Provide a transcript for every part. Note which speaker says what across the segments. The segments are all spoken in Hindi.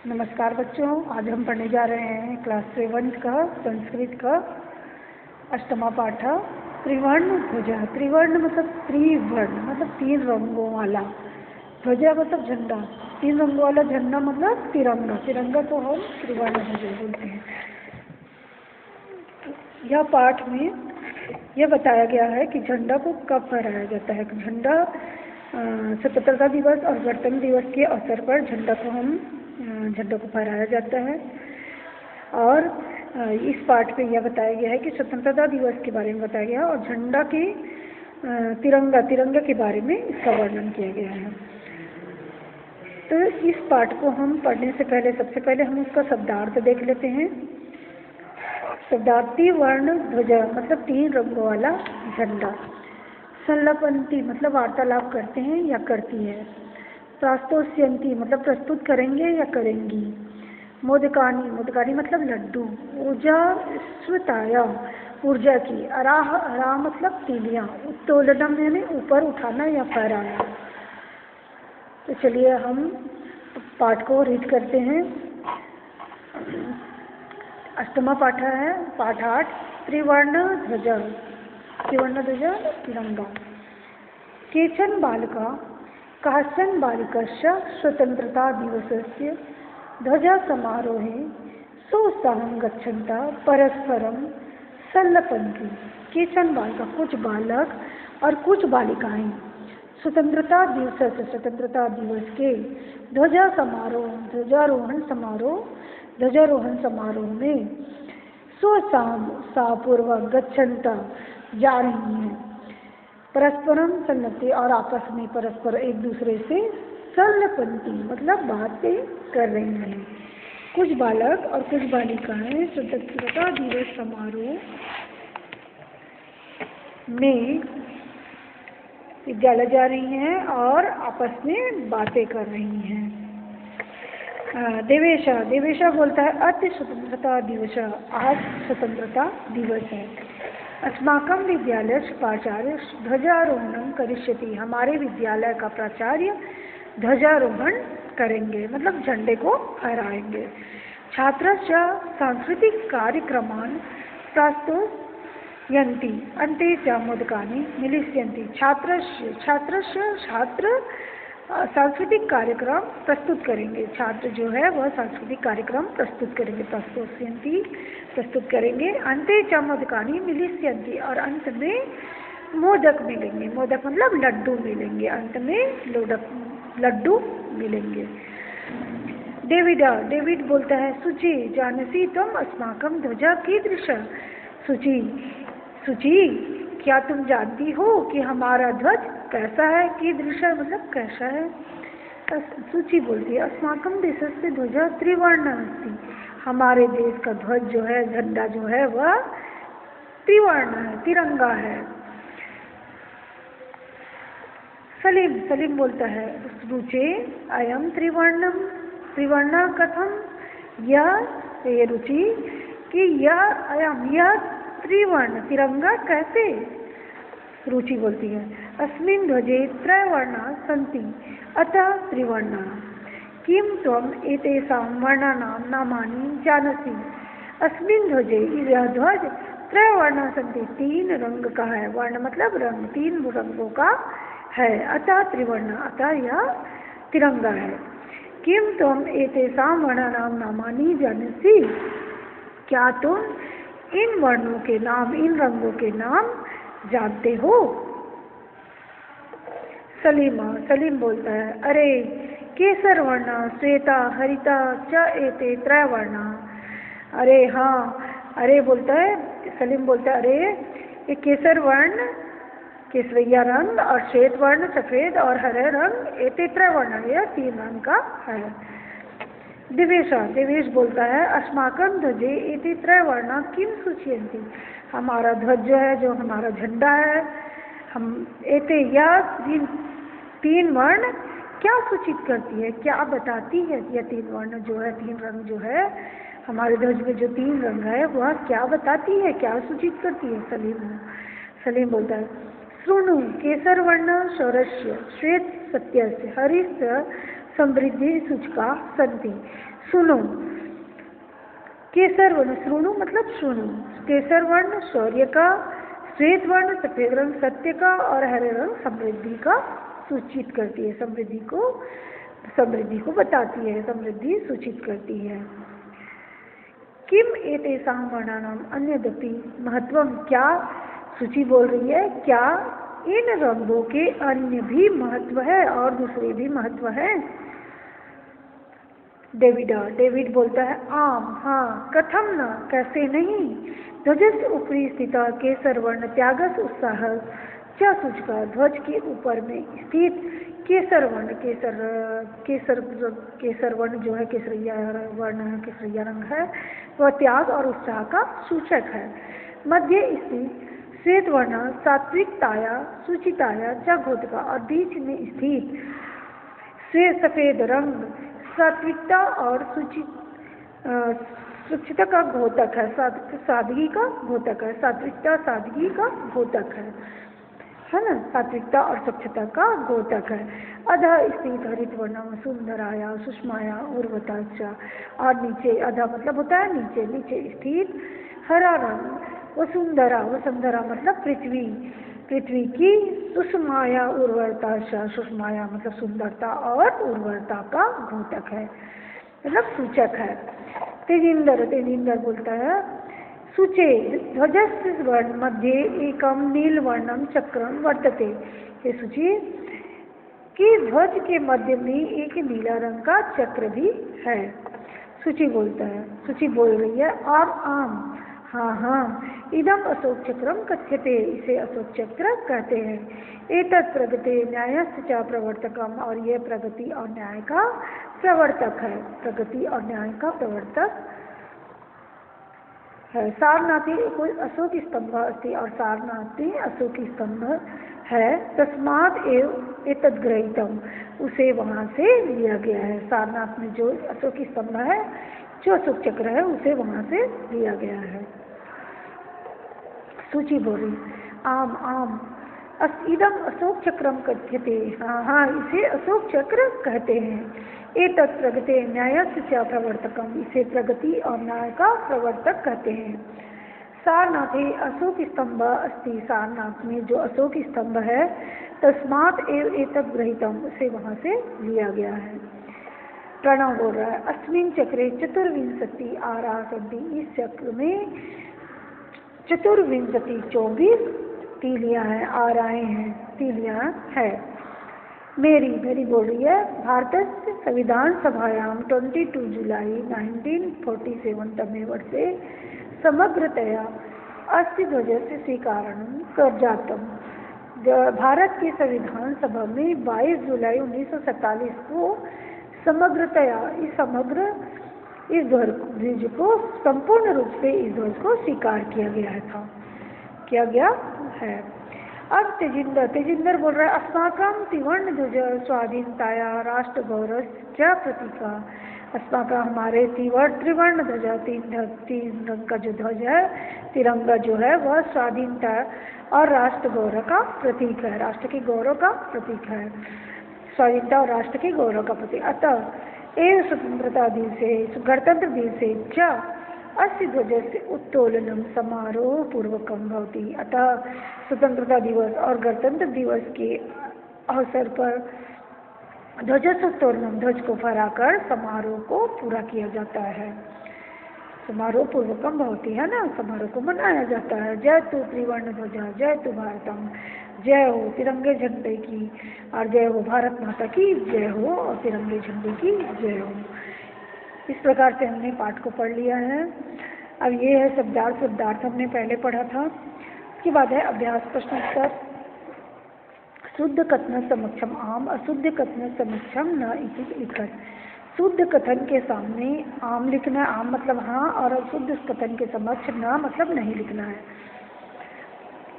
Speaker 1: नमस्कार बच्चों, आज हम पढ़ने जा रहे हैं क्लास 7 का संस्कृत का अष्टमा पाठ त्रिवर्ण ध्वजा। त्रिवर्ण मतलब त्रिवर्ण मतलब 3 रंगों वाला, ध्वजा मतलब झंडा, 3 रंगों वाला झंडा मतलब तिरंगा। तिरंगा को हम त्रिवर्ण ध्वजा बोलते हैं। यह पाठ में यह बताया गया है कि झंडा को कब फहराया जाता है। झंडा स्वतंत्रता दिवस और गणतंत्र दिवस के अवसर पर झंडा को फहराया जाता है। और इस पाठ में यह बताया गया है कि स्वतंत्रता दिवस के बारे में बताया गया है और झंडा के तिरंगा के बारे में इसका वर्णन किया गया है। तो इस पाठ को हम पढ़ने से पहले सबसे पहले हम उसका शब्दार्थ देख लेते हैं। शब्दार्थ: त्रिवर्ण ध्वजा मतलब 3 रंगों वाला झंडा। संलपंती मतलब वार्तालाप करते हैं या करती है। प्रास्तोष्यंती मतलब प्रस्तुत करेंगे या करेंगी। मोदकानी, मोदकानी मतलब लड्डू। ऊर्जा स्वताया ऊर्जा की। अराह, अराह मतलब तीलियाँ। उत्तोलनम यानी ऊपर उठाना या फहराना। तो चलिए हम पाठ को रीड करते हैं। अष्टमा पाठ है, पाठ 8, त्रिवर्ण ध्वजा। त्रिवर्ण ध्वजा तिरंगा। केचन बालका काश्चन बालिकस्य स्वतंत्रता दिवसस्य ध्वजा समारोहे सोत्साहं गच्छन्तः परस्परं संलपन्ति। केचन बालका कुछ बालक और कुछ बालिकाएं स्वतंत्रता दिवस के ध्वजारोहण समारोह में उत्साहपूर्वक गच्छन्तः जा रही हैं। परस्परम संलपति और आपस में परस्पर एक दूसरे से संलपन्ति मतलब बातें कर रही हैं। कुछ बालक और कुछ बालिकाएं स्वतंत्रता दिवस समारोह में विद्यालय जा रही हैं और आपस में बातें कर रही हैं। देवेशा बोलता है अति स्वतंत्रता दिवस, आज स्वतंत्रता दिवस है। अस्माकं विद्यालय प्राचार्य ध्वजारोहणं करिष्यति, हमारे विद्यालय का प्राचार्य ध्वजारोहण करेंगे मतलब झंडे को फहराएंगे। छात्रस्य सांस्कृतिक कार्यक्रमान् प्रस्तुयन्ति अन्ते च मोदकानि मिलिष्यन्ति। छात्र सांस्कृतिक कार्यक्रम प्रस्तुत करेंगे। छात्र जो है वह सांस्कृतिक कार्यक्रम प्रस्तुत करेंगे। प्रस्तुत करेंगे। अन्ते च मोदकानि मिलिष्यन्ति और अंत में मोदक मिलेंगे। मोदक मतलब लड्डू मिलेंगे। अंत में लड्डू मिलेंगे। डेविड बोलता है सुचि जानसी तुम अस्माकं ध्वजा कीदृश। सुचि क्या तुम जानती हो कि हमारा ध्वज कैसा है। कीदृश मतलब कैसा है। सुचि बोलती है अस्माकं देशस्य ध्वजा त्रिवर्ण अस्ति, हमारे देश का ध्वज जो है, झंडा जो है वह त्रिवर्ण है, तिरंगा है। सलीम बोलता है रुचे अयम त्रिवर्ण कथम, यह रुचि कि यह त्रिवर्ण तिरंगा कैसे। रुचि बोलती है अस्मिन् ध्वजे त्रयवर्णा सन्ति अतः त्रिवर्णा। किं त्वम् एतेषां वर्णानां नामानि जानसि। अस्मिन् ध्वजे, यह ध्वज त्रयवर्णा सन्ति 3 रंग का है। वर्ण मतलब रंग, 3 रंगों का है। अतः त्रिवर्ण, अतः यह तिरंगा है। किं त्वम् एतेषां वर्णानां नामानि जानसि, क्या तुम इन वर्णों के नाम, इन रंगों के नाम जानते हो। सलीम बोलता है अरे केसर वर्णा श्वेता हरिता च एते त्रयवर्णा। अरे हाँ, अरे बोलता है सलीम बोलता है अरे ये केसर वर्ण, केसरिया रंग और श्वेत वर्ण सफेद और हरे रंग, एते त्रयवर्ण यह 3 रंग का है। देवेश बोलता है अस्माकं ध्वजे एते त्रयवर्णा किम सूचयन्ति, हमारा ध्वज जो है, जो हमारा झंडा है, हम एते यह 3 वर्ण क्या सूचित करती है, क्या बताती है। यह 3 वर्ण जो है, 3 रंग जो है हमारे ध्वज में, जो 3 रंग है वह क्या बताती है, क्या सूचित करती है। सलीम बोलता है शृणु केसर वर्ण शौरस्य, श्वेत सत्यस्य, हरिस्य समृद्धि सूचका सन्ति। सुनो, केसर वर्ण, श्रृणु मतलब सुनो। केसर वर्ण शौर्य का, श्वेत वर्ण सफेद रंग सत्य का, और हरे रंग समृद्धि का सूचित करती है, समृद्धि को बताती है, समृद्धि सूचित करती है। किम एतेषां वर्णानां अन्यदपि महत्वम, क्या सूची बोल रही है, क्या इन रंगों के अन्य भी महत्व है और दूसरे भी महत्व है? डेविड बोलता है आम, हाँ, कथम न, कैसे नहीं। ध्वजस्य उपरि स्थिता केसर वर्ण त्यागस उत्साह च सूचका, ध्वज के ऊपर में स्थित केसर वर्ण, केसर वर्ण जो है केसरिया वर्ण है, केसरिया रंग है, वह त्याग और उत्साह का सूचक है। मध्य स्थित श्वेत वर्ण सात्विकताया सूचिताया च घोतका, और बीच में स्थित श्वेत सफेद रंग सात्विकता और सूचिता का घोतक है, सादगी का घोतक है, सात्विकता सादगी का घोतक है ना, सात्विकता और स्वच्छता का घोतक है। अधः स्थित हरित वर्ण सुंदराया सुषमाया उर्वता, और नीचे अधः मतलब होता है नीचे, नीचे स्थित हरा रंग वसुंधरा मतलब पृथ्वी की सुषमाया उर्वरता, सुषमाया मतलब सुंदरता और उर्वरता का घोतक है, मतलब सूचक है। तेजिंदर बोलता है सूचे ध्वजस्य वर्ण मध्ये एकम नीलवर्णम चक्रम वर्तते, ये सूची कि ध्वज के मध्य में एक नीला रंग का चक्र भी है। सूची बोलता है, सूची बोल रही है और आम, हाँ, इदम अशोक चक्रम कथ्यते, इसे अशोक चक्र कहते हैं। एतत् प्रगति न्यायस्य च प्रवर्तकम, और यह प्रगति और न्याय का प्रवर्तक है, प्रगति और न्याय का प्रवर्तक है। सारनाथी कोई अशोक स्तंभ अस्ति, और सारनाथ में अशोक स्तंभ है। तस्मात् एव एतद्ग्रहीतम, उसे वहाँ से लिया गया है। सारनाथ में जो अशोक स्तंभ है, जो अशोक चक्र है, उसे वहाँ से लिया गया है। सूची बोली आम इदम अशोक चक्रम कथ्यते, हाँ, इसे अशोक चक्र कहते हैं। एतत् प्रगति न्यायस्य च प्रवर्तकम, इसे प्रगति और न्याय का प्रवर्तक कहते हैं। सारनाथे अशोक स्तंभ अस्ति, सारनाथ में जो अशोक स्तंभ है, तस्मात् एव एतत् गृहीतम, उसे वहाँ से लिया गया है। प्रणव बोल रहा है अस्मिन् चक्रे चतुर्विंशति आरा सन्ति, इस चक्र में 24 तीलियां हैं, आराएं हैं, तीलियां हैं। मेरी बोल रही है भारत संविधान सभायां 22 जुलाई 1947 तमे वर्षे समग्रतया अस्ति ध्वजस्य स्वीकारणं कर्जातम। भारत के संविधान सभा में 22 जुलाई 1947 को समग्रतया इस ध्वज को संपूर्ण रूप से इस ध्वज को स्वीकार किया गया है। अब तेजिंदर बोल रहा है अस्माकं त्रिवर्ण ध्वज स्वाधीनताया राष्ट्र गौरव क्या प्रतीका, अस्माकं हमारे त्रिवर्ण ध्वजा, तीन रंग का जो ध्वज है, तिरंगा जो है, वह स्वाधीनता और राष्ट्र गौरव का प्रतीक है, राष्ट्र के गौरव का प्रतीक है, स्वाधीनता और राष्ट्र के गौरव का प्रतीक। अतः एव स्वतंत्रता दिवसे, गणतंत्र दिवसे च अस्य ध्वजस्य उत्तोलनम समारोह पूर्वकम भवति। अतः स्वतंत्रता दिवस और गणतंत्र दिवस के अवसर पर ध्वजोत्तोलनम, ध्वज को फहराकर समारोह को पूरा किया जाता है। समारोह पूर्वकम भवति है ना, समारोह को मनाया जाता है। जय तु त्रिवर्ण ध्वजा, जय तु भारतम, जय हो तिरंगे झंडे की, और जय हो भारत माता की जय हो, और तिरंगे झंडे की जय हो। इस प्रकार से हमने पाठ को पढ़ लिया है। अब ये है शब्दार्थ हमने पहले पढ़ा था। उसके बाद है अभ्यास प्रश्नोत्तर। शुद्ध कथन समक्षम आम, अशुद्ध कथन समक्षम न इति लिखत। शुद्ध कथन के सामने आम लिखना है, आम मतलब हाँ, और अशुद्ध कथन के समक्ष न मतलब नहीं लिखना है।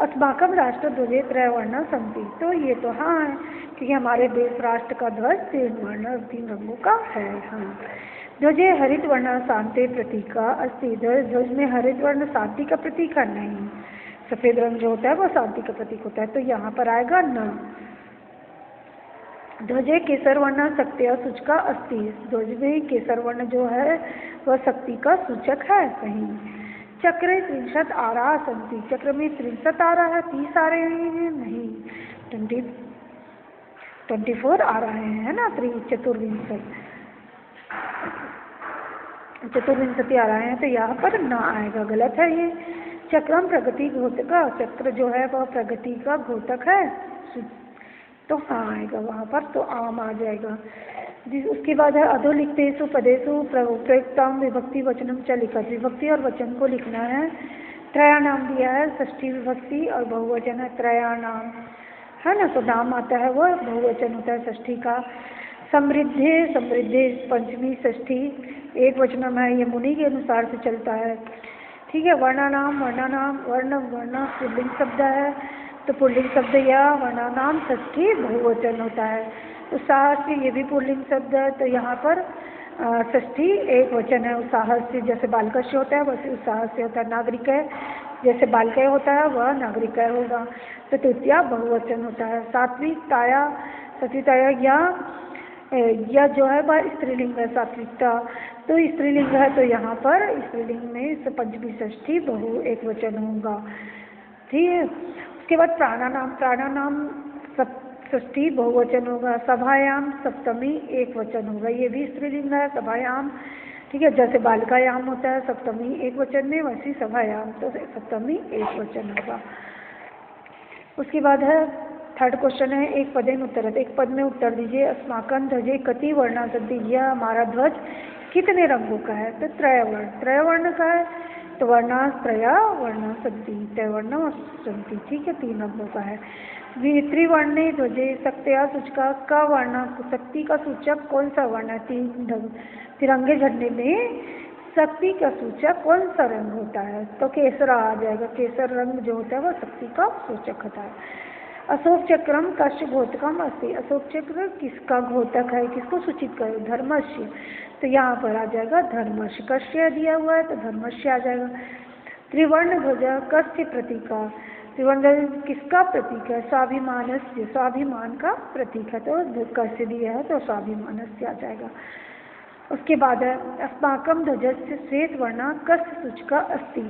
Speaker 1: अस्माकम राष्ट्र ध्वजे त्रयवर्ण संति, तो ये तो हाँ है, क्योंकि हमारे देश राष्ट्र का ध्वज 3 रंगों का है। हाँ, ध्वजे हरित वर्ण शांति प्रतीका अस्ति, ध्वज में हरित वर्ण शांति का प्रतीक है नहीं, सफेद रंग जो होता है वो शांति का प्रतीक होता है, तो यहाँ पर आएगा न। ध्वजे केसरवर्ण शक्तिया सूचका अस्ति। ध्वज में केसरवर्ण जो है वह शक्ति का सूचक है। सही। चक्रे 63 आरा सन्ति। चक्र में 63 आरा है, 30 आ रहे हैं नहीं, 24 आ रहे हैं, है ना। चतुर्विंशति आ रहे हैं, तो यहाँ पर ना आएगा, गलत है ये। चक्रम प्रगति घोतका। चक्र जो है वह प्रगति का घोतक है, तो हाँ आएगा वहाँ पर, तो आम आ जाएगा। उसके बाद है अधोलिखितेषु पदेषु प्रयुक्ताम विभक्ति वचनम च लिखत। विभक्ति और वचन को लिखना है। त्रयाणाम दिया है, षष्ठी विभक्ति और बहुवचन है त्रयाणाम, है ना। तो नाम आता है वह बहुवचन होता है षष्ठी का। समृद्धि पंचमी षष्ठी एक वचनम है, ये मुनि के अनुसार से चलता है। ठीक है। वर्णानाम वर्ण पुल्लिंग शब्द है, तो पुल्लिंग शब्द या वर्णानाम षष्ठी बहुवचन होता है। उत्साहस्य ये भी पुल्लिंग शब्द है, तो यहाँ पर षष्ठी एक वचन है। उत्साहस्य जैसे बालकस्य होता है वैसे उत्साहस्य होता है। नागरिकय जैसे बालकय होता है वह नागरिकय होगा, तो तृतीया बहुवचन होता है। सात्विकताया या जो है वह स्त्रीलिंग है। सात्विकता तो स्त्रीलिंग है, तो यहाँ पर स्त्रीलिंग में पंचमी षष्ठी बहु एक वचन होगा। ठीक है। उसके बाद प्राणानाम षष्ठी बहुवचन होगा। सभायाम सप्तमी एक वचन होगा, ये भी स्त्रीलिंग है। सभायाम, ठीक है, जैसे बालिकायाम होता है सप्तमी एक वचन में, वैसी सभायाम तो सप्तमी एक वचन होगा। उसके बाद है थर्ड क्वेश्चन है, एक पदेन उत्तरत। एक पद में उत्तर दीजिए। अस्माकं ध्वजे कति वर्णा सन्ति। यह हमारा ध्वज कितने रंगों का है? तो त्रयवर्ण का है, तो वर्णा त्रया वर्णा सन्ति, त्रयवर्ण सन्ति। ठीक है, 3 रंगों का है। त्रिवर्णे ध्वजे शक्तिया सूचका का वर्ण, शक्ति का सूचक कौन सा वर्ण है? तिरंगे झंडे में शक्ति का सूचक कौन सा रंग होता है? तो केसरा आ जाएगा। केसर रंग जो होता है वह शक्ति का सूचक होता है। अशोक चक्रम कस्य घोतकम अस्ति। अशोक चक्र किसका घोतक है, किसको सूचित करे? धर्मस्य, तो यहाँ पर आ जाएगा धर्मस्य। कस्य दिया हुआ है तो धर्मस्य आ जाएगा। त्रिवर्ण ध्वज कस्य प्रतीका। त्रिवर्ण किसका प्रतीक है? स्वाभिमानस्य, स्वाभिमान का प्रतीक है, तो कस्य दिया है तो स्वाभिमानस्य आ जाएगा। उसके बाद है अस्माकं ध्वजस्य श्वेत वर्णा कस्य सूचका अस्ति।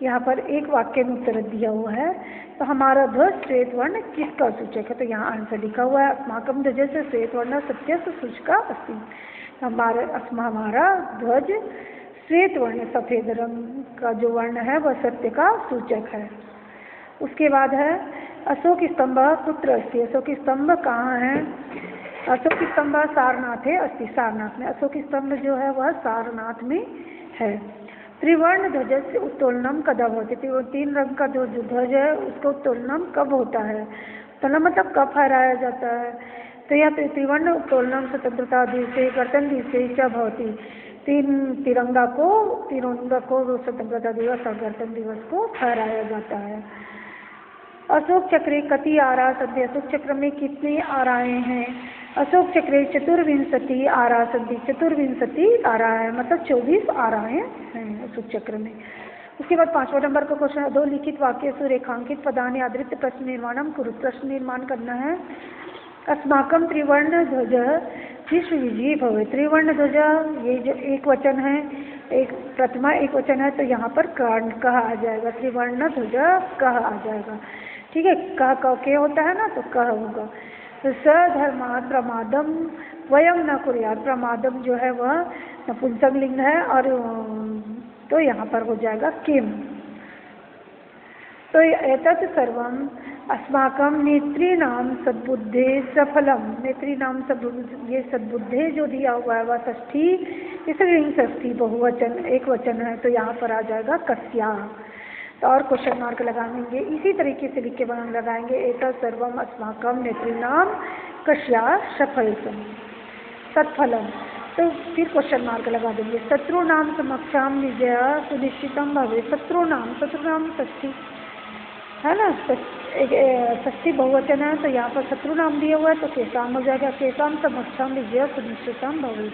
Speaker 1: यहाँ पर एक वाक्य में उत्तर दिया हुआ है, तो हमारा ध्वज श्वेत वर्ण किसका सूचक है? तो यहाँ आंसर लिखा हुआ है अस्माकं ध्वजस्य श्वेत वर्ण सत्यस्य सूचका अस्ति। हमारा ध्वज श्वेत वर्ण सफ़ेद रंग का जो वर्ण है वह सत्य का सूचक है। उसके बाद है अशोक स्तंभ कुत्र अस्ति। अशोक स्तंभ कहाँ है? अशोक स्तंभ सारनाथ है अस्ति। सारनाथ में अशोक स्तंभ जो है वह सारनाथ में है। त्रिवर्ण ध्वज से उत्तोलनम कदा होती। 3 रंग का जो ध्वज है उसका उत्तोलनम कब होता है? उत्तोलन मतलब कब फहराया जाता है? तो यह त्रिवर्ण उत्तोलनम स्वतंत्रता दिवसे गणतंत्र दिवसे च भवति। तिरंगा को स्वतंत्रता दिवस और गणतंत्र दिवस को फहराया जाता है। अशोक चक्रे कति आरा सन्ति। अशोक चक्र में कितने आराएँ हैं? अशोक चक्रे 24 आरा सन्ति। 24 आरा है, मतलब 24 आराएँ हैं अशोक चक्र में। उसके बाद 5वां नंबर का क्वेश्चन, दो लिखित वाक्य सुरेखांकित पदानि आधृत्य प्रश्न निर्माणम कुरु। प्रश्न निर्माण करना है। अस्माकं त्रिवर्ण ध्वज विश्व विजयी भवे। त्रिवर्ण ध्वज ये जो एक वचन है, एक प्रथमा एक वचन है, तो यहाँ पर कह आ जाएगा। त्रिवर्ण ध्वज कह आ जाएगा। ठीक है, कह के होता है ना, तो कह होगा। तो सधर्मात् प्रमादम वयम न कुर्यात्। प्रमादम जो है वह नपुंसक लिंग है, और तो यहाँ पर हो जाएगा किम। तो एतत् सर्वम अस्माकं नेत्रीणाम सद्बुद्धे सफलम। नेत्रीणाम ये सद्बुद्धे जो दिया हुआ है वह षष्ठी, स्त्रीलिंग षष्ठी बहुवचन एक वचन है, तो यहाँ पर आ जाएगा कस्या। तो और क्वेश्चन मार्क लगाएंगे, इसी तरीके से लिख के लगाएंगे। एतत् सर्वम अस्माकं नेत्रीणाम कस्या सफलतम सत्फलम। तो फिर क्वेश्चन मार्क लगा देंगे। शत्रुनाम समक्षाम विजय सुनिश्चितम भवे। शत्रुनाम षष्ठी है ना, षष्ठी बहुवचन है, तो यहाँ पर शत्रु नाम दिया हुआ है तो केशाम हो जाएगा। केशाम समक्षम विजय सुनिश्चितम भवे।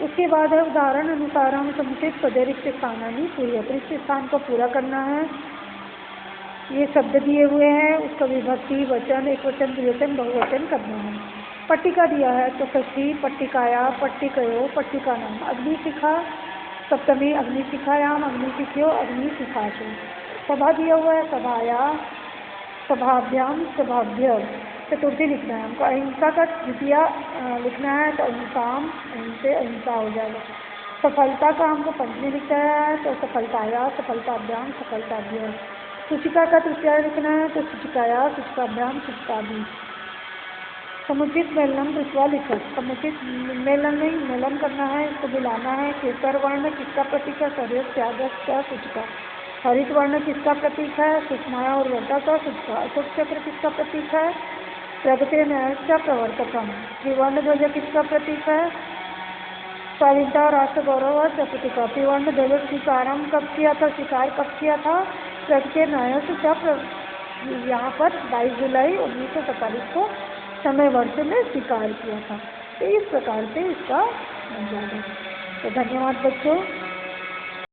Speaker 1: उसके बाद है उदाहरण अनुसार हम समुचित पदे रिक्त स्थानानि पूरी। रिक्त स्थान को पूरा करना है। ये शब्द दिए हुए हैं, उसका विभक्ति वचन एक वचन द्विवचन बहुवचन करना है। पट्टिका दिया है तो षष्ठी पट्टिकाया पट्टिकयो पट्टिकानाम। अग्निशिखा सप्तमी अग्निशिखायाम अग्निशिखयो अग्निशिखासु। सभा दिया हुआ है सभाया सभाभ्याम सभाभ्य। चतुर्थी लिखना है हमको। अहिंसा का द्वितीया लिखना है तो अहिंसाम अहिंसे अहिंसा हो जाएगा। सफलता का हमको पंचमी लिखना है तो सफलताया सफलताभ्याम सफलताभ्य। सूचिका का तृतीया लिखना है तो सूचिकाया सूचिकाभ्याम सूचिकाभि। समुचित मेलनम दृष्टवा लिखो। समुचित मेलन नहीं मेलन करना है, इसको मिलाना है। केसर वर्ण किसका प्रतीक है? शरीर त्याग का सूचिका। हरित वर्ण किसका प्रतीक है? सुषमाया और वर्ता का सूचिका। अशोक चक्र किसका प्रतीक है? प्रगति न्याय प्रवर्तकम। त्रिवर्ण ध्वज किसका प्रतीक है? स्वाधीनता राष्ट्र गौरव और प्रतीका। त्रिवर्ण ध्वज स्वीकारम कब किया था? स्वीकार कब किया था? प्रगति न्याय से यहाँ पर 22 जुलाई 1947 को समय वर्ष में स्वीकार किया था। तो इस प्रकार से इसका बन जाएगा। तो धन्यवाद बच्चों।